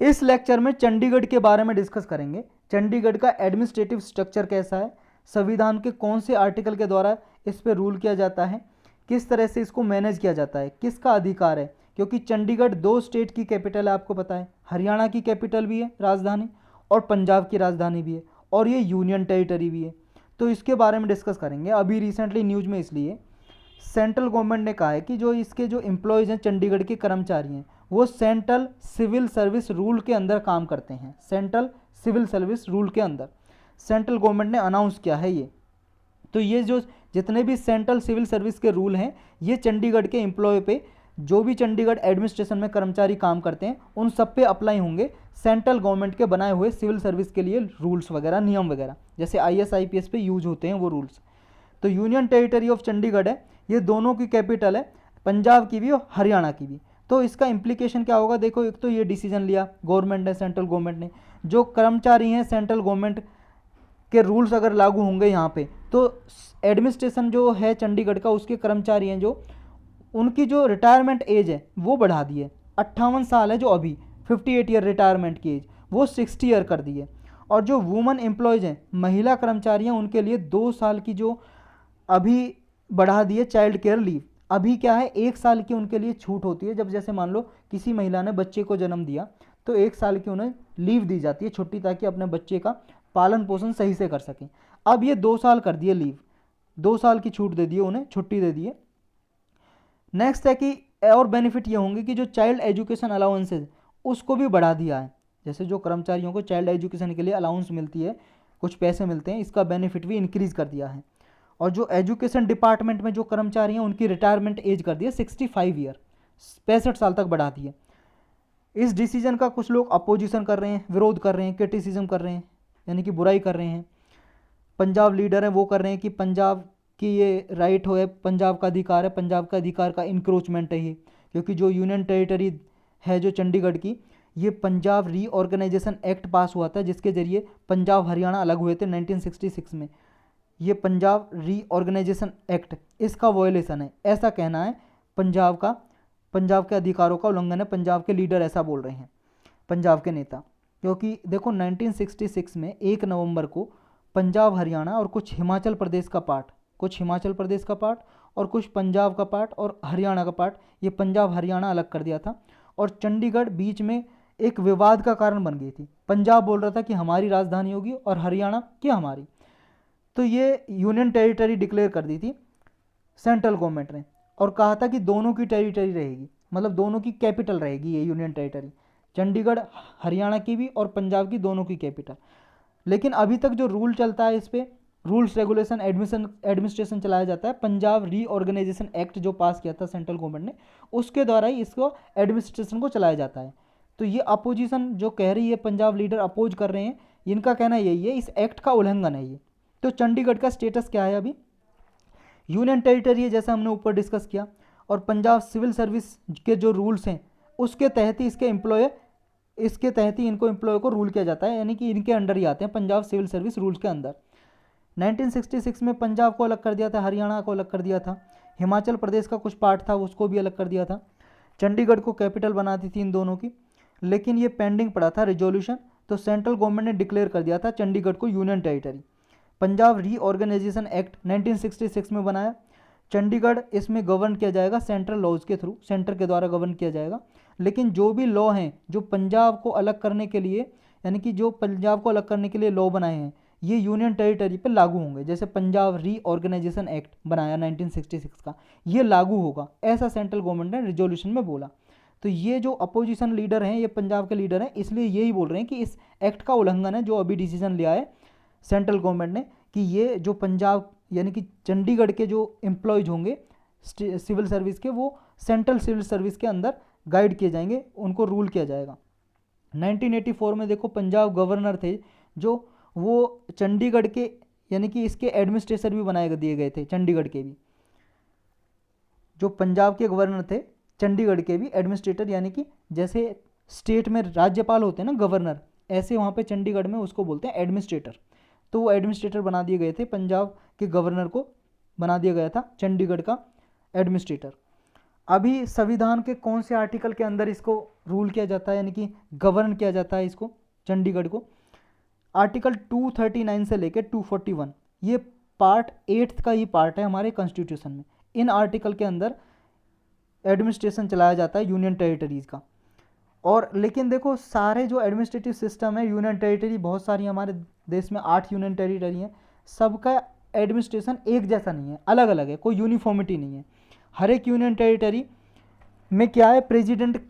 इस लेक्चर में चंडीगढ़ के बारे में डिस्कस करेंगे। चंडीगढ़ का एडमिनिस्ट्रेटिव स्ट्रक्चर कैसा है, संविधान के कौन से आर्टिकल के द्वारा इस पर रूल किया जाता है, किस तरह से इसको मैनेज किया जाता है, किसका अधिकार है, क्योंकि चंडीगढ़ 2 स्टेट की कैपिटल है, आपको पता है। हरियाणा की कैपिटल भी है राजधानी, और पंजाब की राजधानी भी है, और ये यूनियन टेरिटरी भी है। तो इसके बारे में डिस्कस करेंगे। अभी रिसेंटली न्यूज़ में इसलिए सेंट्रल गवर्नमेंट ने कहा है कि जो इसके जो एम्प्लॉयज़ हैं, चंडीगढ़ के कर्मचारी हैं, वो सेंट्रल सिविल सर्विस रूल के अंदर काम करते हैं। सेंट्रल सिविल सर्विस रूल के अंदर सेंट्रल गवर्नमेंट ने अनाउंस किया है ये। तो ये जो जितने भी सेंट्रल सिविल सर्विस के रूल हैं, ये चंडीगढ़ के एम्प्लॉय पे, जो भी चंडीगढ़ एडमिनिस्ट्रेशन में कर्मचारी काम करते हैं, उन सब पे अप्लाई होंगे सेंट्रल गवर्नमेंट के बनाए हुए सिविल सर्विस के लिए रूल्स वगैरह, नियम वगैरह, जैसे IAS IPS पे यूज होते हैं वो रूल्स। तो यूनियन टेरिटरी ऑफ चंडीगढ़ है, ये दोनों की कैपिटल है, पंजाब की भी और हरियाणा की भी। तो इसका इम्प्लीकेशन क्या होगा, देखो, एक तो ये डिसीजन लिया गवर्नमेंट ने, सेंट्रल गवर्नमेंट ने, जो कर्मचारी हैं सेंट्रल गवर्नमेंट के रूल्स अगर लागू होंगे यहाँ पे, तो एडमिनिस्ट्रेशन जो है चंडीगढ़ का, उसके कर्मचारी हैं जो, उनकी जो रिटायरमेंट एज है वो बढ़ा दी है। 58 साल है जो अभी, 58 ईयर रिटायरमेंट की एज, वो 60 ईयर कर दी है। और जो वुमेन एम्प्लॉयज़ हैं, महिला कर्मचारी हैं, उनके लिए 2 साल की जो अभी बढ़ा दी है चाइल्ड केयर लीव। अभी क्या है, 1 साल की उनके लिए छूट होती है। जब जैसे मान लो किसी महिला ने बच्चे को जन्म दिया, तो 1 साल की उन्हें लीव दी जाती है, छुट्टी, ताकि अपने बच्चे का पालन पोषण सही से कर सकें। अब ये 2 साल कर दिए लीव, 2 साल की छूट दे दी है उन्हें, छुट्टी दे दी है। नेक्स्ट है कि और बेनिफिट ये होंगे कि जो चाइल्ड एजुकेशन अलाउंसेज, उसको भी बढ़ा दिया है। जैसे जो कर्मचारियों को चाइल्ड एजुकेशन के लिए अलाउंस मिलती है, कुछ पैसे मिलते हैं, इसका बेनिफिट भी इंक्रीज कर दिया है। और जो एजुकेशन डिपार्टमेंट में जो कर्मचारी हैं, उनकी रिटायरमेंट एज कर दी है 65 ईयर, 65 साल तक बढ़ा दी है। इस डिसीजन का कुछ लोग अपोजिशन कर रहे हैं, विरोध कर रहे हैं, क्रिटिसिज्म कर रहे हैं, यानी कि बुराई कर रहे हैं। पंजाब लीडर हैं, वो कर रहे हैं कि पंजाब की ये राइट हो है, पंजाब का अधिकार है, पंजाब का अधिकार का इंक्रोचमेंट है ये, क्योंकि जो यूनियन टेरिटरी है जो चंडीगढ़ की, ये पंजाब रीऑर्गेनाइजेशन एक्ट पास हुआ था, जिसके जरिए पंजाब हरियाणा अलग हुए थे 1966 में। ये पंजाब रीऑर्गेनाइजेशन एक्ट, इसका वॉयलेशन है, ऐसा कहना है पंजाब का, पंजाब के अधिकारों का उल्लंघन है, पंजाब के लीडर ऐसा बोल रहे हैं, पंजाब के नेता। क्योंकि देखो 1966 में 1 नवंबर को पंजाब हरियाणा और कुछ हिमाचल प्रदेश का पार्ट, कुछ हिमाचल प्रदेश का पार्ट और कुछ पंजाब का पार्ट और हरियाणा का पार्ट, ये पंजाब हरियाणा अलग कर दिया था। और चंडीगढ़ बीच में एक विवाद का कारण बन गई थी। पंजाब बोल रहा था कि हमारी राजधानी होगी और हरियाणा की हमारी। तो ये यूनियन टेरिटरी डिक्लेयर कर दी थी सेंट्रल गवर्नमेंट ने, और कहा था कि दोनों की टेरिटरी रहेगी, मतलब दोनों की कैपिटल रहेगी ये यूनियन टेरिटरी, चंडीगढ़ हरियाणा की भी और पंजाब की, दोनों की कैपिटल। लेकिन अभी तक जो रूल चलता है, इस पर रूल्स रेगुलेशन एडमिनिस्ट्रेशन चलाया जाता है, पंजाब रीऑर्गेनाइजेशन एक्ट जो पास किया था सेंट्रल गवर्नमेंट ने, उसके द्वारा ही इसको एडमिनिस्ट्रेशन को चलाया जाता है। तो ये अपोजिशन जो कह रही है, पंजाब लीडर अपोज कर रहे हैं, इनका कहना यही है, इस एक्ट का उल्लंघन है ये। तो चंडीगढ़ का स्टेटस क्या है, अभी यूनियन टेरिटरी है, जैसा हमने ऊपर डिस्कस किया, और पंजाब सिविल सर्विस के जो रूल्स हैं, उसके तहत ही इसके तहत ही इनको एम्प्लॉय को रूल किया जाता है, यानी कि इनके अंडर ही आते हैं पंजाब सिविल सर्विस रूल्स के अंदर। 1966 में पंजाब को अलग कर दिया था, हरियाणा को अलग कर दिया था, हिमाचल प्रदेश का कुछ पार्ट था उसको भी अलग कर दिया था, चंडीगढ़ को कैपिटल बना दी थी इन दोनों की। लेकिन ये पेंडिंग पड़ा था रिजोल्यूशन, तो सेंट्रल गवर्नमेंट ने डिक्लेयर कर दिया था चंडीगढ़ को union territory. Punjab reorganisation act 1966 में बनाया। चंडीगढ़ इसमें गवर्न किया जाएगा सेंट्रल लॉज के थ्रू, सेंटर के द्वारा गवर्न किया जाएगा। लेकिन जो भी लॉ हैं जो पंजाब को अलग करने के लिए, यानी कि जो पंजाब को अलग करने के लिए लॉ बनाए हैं, ये यूनियन टेरिटरी पर लागू होंगे। जैसे पंजाब रीऑर्गेनाइजेशन एक्ट बनाया 1966 का, ये लागू होगा, ऐसा सेंट्रल गवर्नमेंट ने रिजोल्यूशन में बोला। तो ये जो अपोजिशन लीडर हैं, ये पंजाब के लीडर हैं, इसलिए यही बोल रहे हैं कि इस एक्ट का उल्लंघन है, जो अभी डिसीजन लिया है सेंट्रल गवर्नमेंट ने, कि ये जो पंजाब यानी कि चंडीगढ़ के जो एम्प्लॉयज होंगे सिविल सर्विस के, वो सेंट्रल सिविल सर्विस के अंदर गाइड किए जाएंगे, उनको रूल किया जाएगा। 1984 में देखो पंजाब गवर्नर थे जो, वो चंडीगढ़ के, यानी कि इसके एडमिनिस्ट्रेटर भी बनाए दिए गए थे चंडीगढ़ के भी। जो पंजाब के गवर्नर थे, चंडीगढ़ के भी एडमिनिस्ट्रेटर, यानी कि जैसे स्टेट में राज्यपाल होते हैं ना गवर्नर, ऐसे वहाँ पे चंडीगढ़ में उसको बोलते हैं एडमिनिस्ट्रेटर। तो वो एडमिनिस्ट्रेटर बना दिए गए थे, पंजाब के गवर्नर को बना दिया गया था चंडीगढ़ का एडमिनिस्ट्रेटर। अभी संविधान के कौन से आर्टिकल के अंदर इसको रूल किया जाता है, यानी कि गवर्न किया जाता है इसको, चंडीगढ़ को? आर्टिकल 239 से लेकर 241, ये पार्ट 8 का ही पार्ट है हमारे कॉन्स्टिट्यूशन में। इन आर्टिकल के अंदर एडमिनिस्ट्रेशन चलाया जाता है यूनियन टेरिटरीज का। और लेकिन देखो, सारे जो एडमिनिस्ट्रेटिव सिस्टम है, यूनियन टेरिटरी बहुत सारी हमारे देश में 8 यूनियन टेरिटरी हैं, सबका एडमिनिस्ट्रेशन एक जैसा नहीं है, अलग अलग है, कोई यूनिफॉर्मिटी नहीं है। हर एक यूनियन टेरिटरी में क्या है, प्रेसिडेंट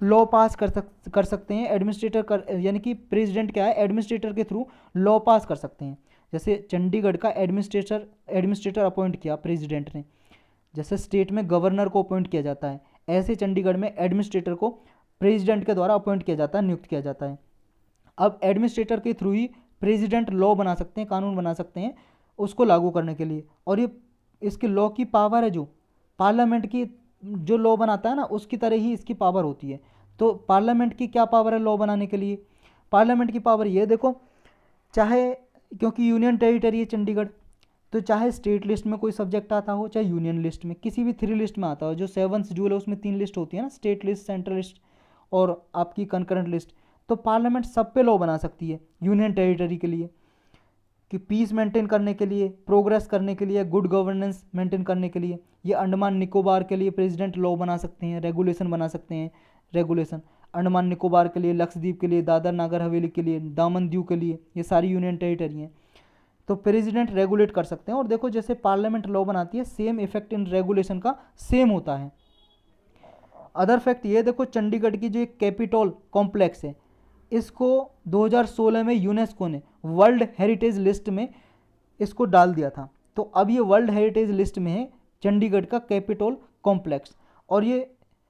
लॉ पास कर सकते हैं, यानी कि प्रेसिडेंट क्या है, एडमिनिस्ट्रेटर के थ्रू लॉ पास कर सकते हैं। जैसे चंडीगढ़ का एडमिनिस्ट्रेटर अपॉइंट किया प्रेसिडेंट ने, जैसे स्टेट में गवर्नर को अपॉइंट किया जाता है, ऐसे चंडीगढ़ में एडमिनिस्ट्रेटर को प्रेसिडेंट के द्वारा अपॉइंट किया जाता है, नियुक्त किया जाता है। अब एडमिनिस्ट्रेटर के थ्रू ही प्रेसिडेंट लॉ बना सकते हैं, कानून बना सकते हैं उसको लागू करने के लिए। और ये इसकी लॉ की पावर है, जो पार्लियामेंट की जो लॉ बनाता है ना, उसकी तरह ही इसकी पावर होती है। तो पार्लियामेंट की क्या पावर है लॉ बनाने के लिए? पार्लियामेंट की पावर ये देखो, चाहे, क्योंकि यूनियन टेरिटरी है चंडीगढ़, तो चाहे स्टेट लिस्ट में कोई सब्जेक्ट आता हो, चाहे यूनियन लिस्ट में, किसी भी 3 लिस्ट में आता हो, जो 7 शेड्यूल है उसमें 3 लिस्ट होती है ना, स्टेट लिस्ट, सेंट्रल लिस्ट और आपकी कंकरेंट लिस्ट। तो पार्लियामेंट सब पे लॉ बना सकती है यूनियन टेरिटरी के लिए, कि पीस मेंटेन करने के लिए, प्रोग्रेस करने के लिए, गुड गवर्नेंस मेंटेन करने के लिए। ये अंडमान निकोबार के लिए प्रेसिडेंट लॉ बना सकते हैं, रेगुलेशन बना सकते हैं, रेगुलेशन अंडमान निकोबार के लिए, लक्षद्वीप के लिए, दादर नागर हवेली के लिए, दामन दीव के लिए, ये सारी यूनियन टेरिटरी हैं। तो प्रेसिडेंट रेगुलेट कर सकते हैं। और देखो, जैसे पार्लियामेंट लॉ बनाती है, सेम इफेक्ट इन रेगुलेशन का सेम होता है। अदर फैक्ट ये देखो, चंडीगढ़ की जो एक कैपिटोल कॉम्प्लेक्स है, इसको 2016 में यूनेस्को ने वर्ल्ड हेरिटेज लिस्ट में इसको डाल दिया था। तो अब ये वर्ल्ड हेरिटेज लिस्ट में है चंडीगढ़ का कैपिटोल कॉम्प्लेक्स। और ये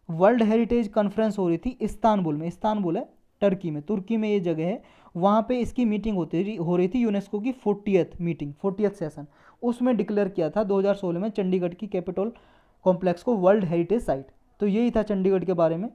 वर्ल्ड हेरिटेज कॉन्फ्रेंस हो रही थी इस्तांबुल में, इस्तांबुल है टर्की में, तुर्की में ये जगह है, वहाँ पे इसकी मीटिंग हो रही थी यूनेस्को की 40th मीटिंग, 40th सेशन। उसमें डिक्लेयर किया था 2016 में चंडीगढ़ की कैपिटोल कॉम्प्लेक्स को वर्ल्ड हेरिटेज साइट। तो यही था चंडीगढ़ के बारे में।